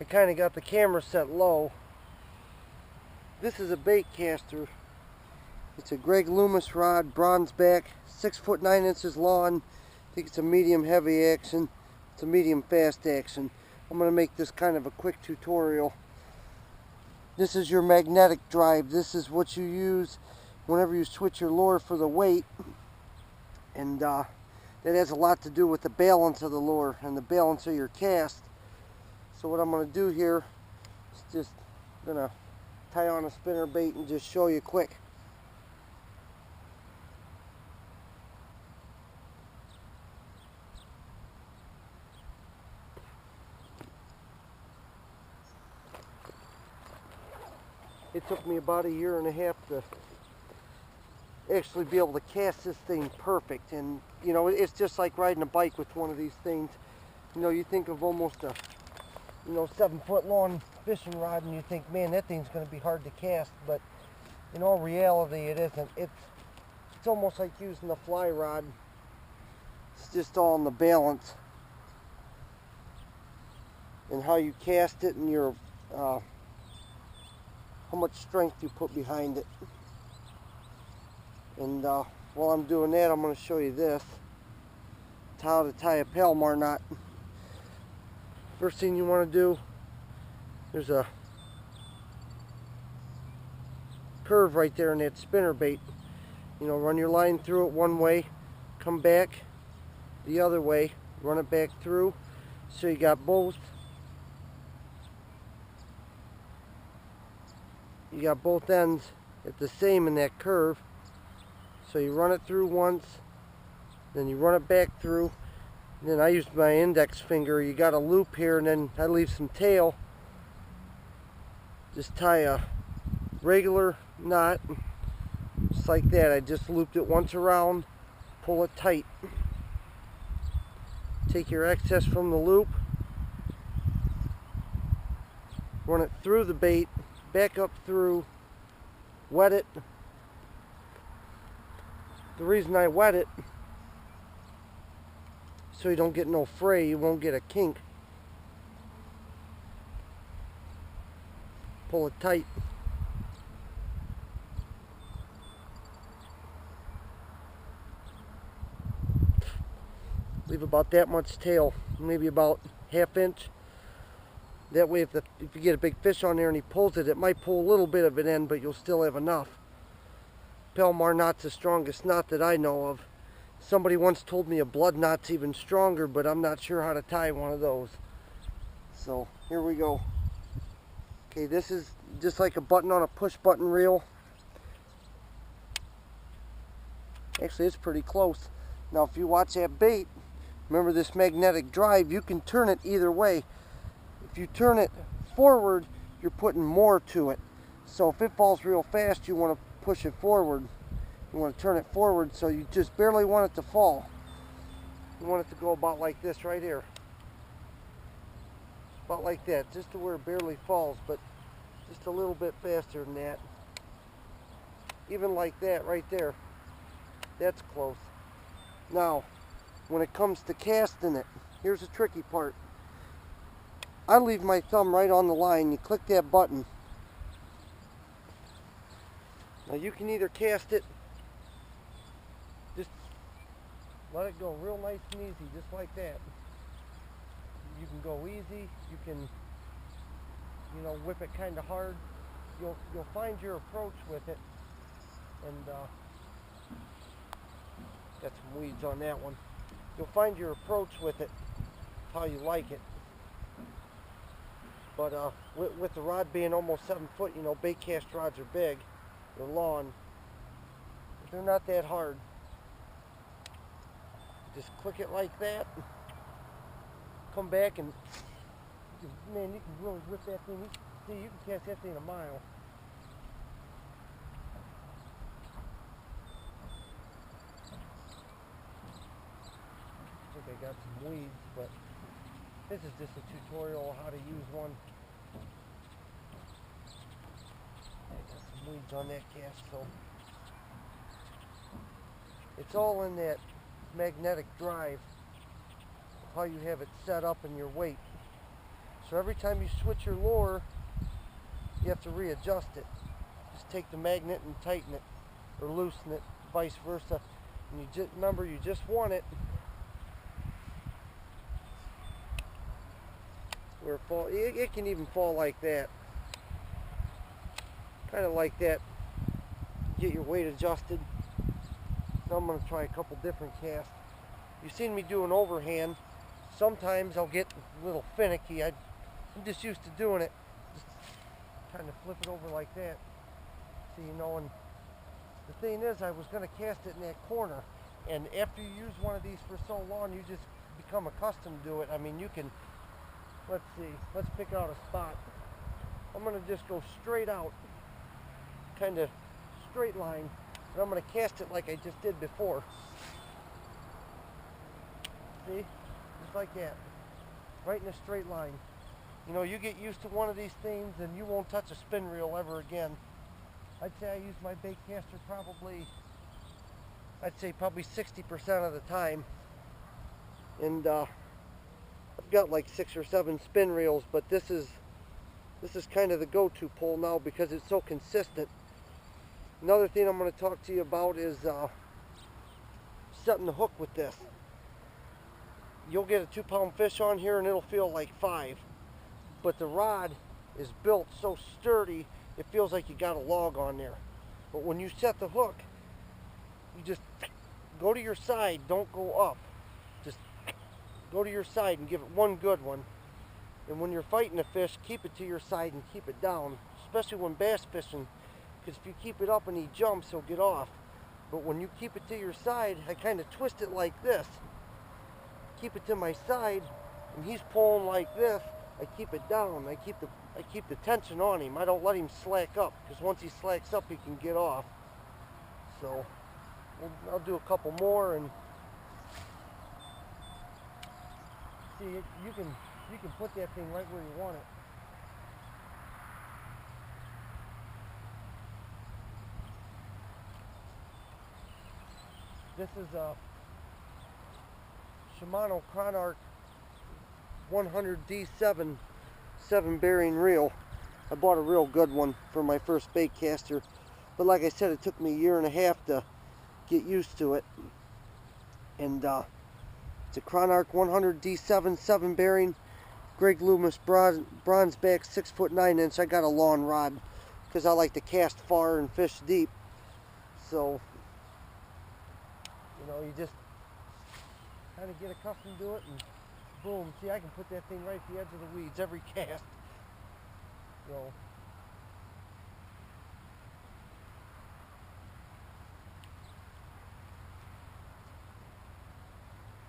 I kind of got the camera set low. This is a baitcaster. It's a Greg Loomis rod, bronze back, 6 foot 9 inches long. I think it's a medium heavy action. It's a medium fast action. I'm going to make this kind of a quick tutorial. This is your magnetic drive. This is what you use whenever you switch your lure for the weight. And that has a lot to do with the balance of the lure and the balance of your cast. So what I'm going to do here is just going to tie on a spinner bait and just show you quick. It took me about 1.5 years to actually be able to cast this thing perfect. And you know, it's just like riding a bike with one of these things. You know, you think of almost a 7 foot long fishing rod and you think, man, that thing's going to be hard to cast. But in all reality, it isn't. It's almost like using a fly rod. It's just all in the balance and how you cast it and your how much strength you put behind it. And while I'm doing that, I'm going to show you this. It's how to tie a Palomar knot. First thing you want to do, there's a curve right there in that spinner bait. You know, run your line through it one way, come back the other way, run it back through, so you got both. You got both ends at the same in that curve. So you run it through once, then you run it back through, and then I use my index finger. You got a loop here, and then I leave some tail. Just tie a regular knot, just like that. I just looped it once around, pull it tight. Take your excess from the loop, run it through the bait, back up through, wet it. The reason I wet it, so you don't get no fray, you won't get a kink. Pull it tight. Leave about that much tail, maybe about 1/2 inch. That way if you get a big fish on there and he pulls it, it might pull a little bit of it in, but you'll still have enough. Palomar knot's the strongest knot that I know of. Somebody once told me a blood knot's even stronger, but I'm not sure how to tie one of those. So here we go. Okay, this is just like a button on a push button reel. Actually, it's pretty close. Now if you watch that bait, remember this magnetic drive, you can turn it either way. If you turn it forward, you're putting more to it. So if it falls real fast, you want to push it forward. You want to turn it forward, so you just barely want it to fall. You want it to go about like this right here. About like that, just to where it barely falls, but just a little bit faster than that. Even like that right there. That's close. Now, when it comes to casting it, here's the tricky part. I leave my thumb right on the line. You click that button. Now you can either cast it, just let it go real nice and easy, just like that. You can go easy. You can, you know, whip it kind of hard. You'll find your approach with it. And got some weeds on that one. You'll find your approach with it, how you like it. But with the rod being almost 7 foot, you know, bait cast rods are big. They're long. But they're not that hard. Just click it like that. Come back and, man, you can really whip that thing. See, you can cast that thing a mile. I think I got some weeds, but this is just a tutorial on how to use one. I got some weeds on that cast, so it's all in that magnetic drive, how you have it set up and your weight. So every time you switch your lure, you have to readjust it. Just take the magnet and tighten it, or loosen it, vice versa. And you just remember, you just want it where it can even fall like that, kind of like that. Get your weight adjusted. Now I'm going to try a couple different casts. You've seen me do an overhand. Sometimes I'll get a little finicky. I'm just used to doing it. Just kind of flip it over like that. So you know, and the thing is, I was going to cast it in that corner. And after you use one of these for so long, you just become accustomed to it. I mean, you can, let's see, let's pick out a spot. I'm going to just go straight out, kind of straight line. And I'm going to cast it like I just did before. See? Just like that. Right in a straight line. You know, you get used to one of these things and you won't touch a spin reel ever again. I'd say I use my baitcaster probably 60% of the time. And I've got like 6 or 7 spin reels, but this is kind of the go-to pole now because it's so consistent. Another thing I'm going to talk to you about is setting the hook with this. You'll get a 2-pound fish on here and it'll feel like 5. But the rod is built so sturdy, it feels like you got a log on there. But when you set the hook, you just go to your side, don't go up. Just go to your side and give it one good one. And when you're fighting a fish, keep it to your side and keep it down. Especially when bass fishing, because if you keep it up and he jumps, he'll get off. But when you keep it to your side, I kind of twist it like this. Keep it to my side, and he's pulling like this. I keep it down. I keep the tension on him. I don't let him slack up, because once he slacks up, he can get off. So I'll do a couple more, and see, you can put that thing right where you want it. This is a Shimano Chronarch 100D7 7-bearing reel. I bought a real good one for my first baitcaster, but like I said, it took me a year and a half to get used to it. And it's a Chronarch 100D7 7-bearing, Greg Loomis bronze back 6'9". I got a long rod because I like to cast far and fish deep. So you know, you just kind of get accustomed to it, and boom. See, I can put that thing right at the edge of the weeds every cast. So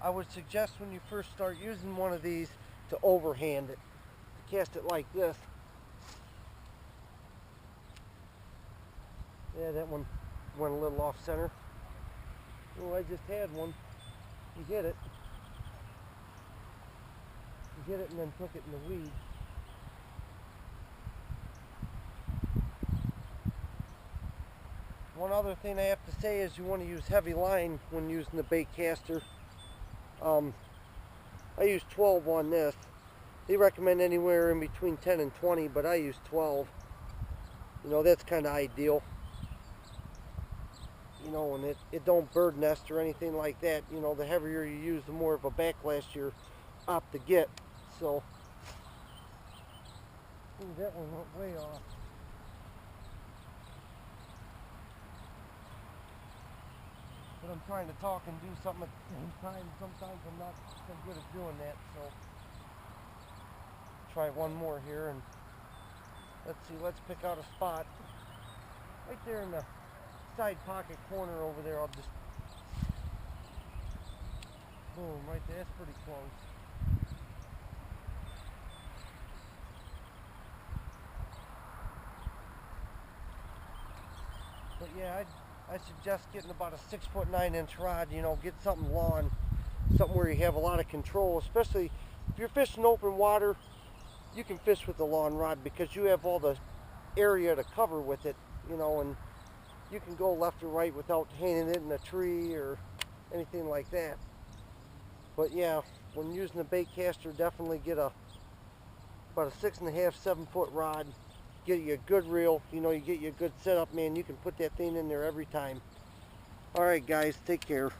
I would suggest when you first start using one of these to overhand it, to cast it like this. Yeah, that one went a little off center. Oh, I just had one. You hit it. You hit it and then took it in the weeds. One other thing I have to say is you want to use heavy line when using the baitcaster. I use 12 on this. They recommend anywhere in between 10 and 20, but I use 12. You know, that's kind of ideal. You know, and it don't bird nest or anything like that. You know, the heavier you use, the more of a backlash you're apt to get. So, ooh, that one went way off. But I'm trying to talk and do something at the same time. Sometimes I'm not so good at doing that. So, try one more here, and let's see. Let's pick out a spot right there in the side pocket corner over there. I'll just boom right there. That's pretty close. But yeah, I suggest getting about a 6'9" rod. You know, get something long, something where you have a lot of control. Especially if you're fishing open water, you can fish with the long rod because you have all the area to cover with it. You know, and you can go left or right without hanging it in a tree or anything like that. But yeah, when using a baitcaster, definitely get a about a 6.5, 7-foot rod. Get you a good reel, you know, you get you a good setup, man. You can put that thing in there every time. Alright guys, take care.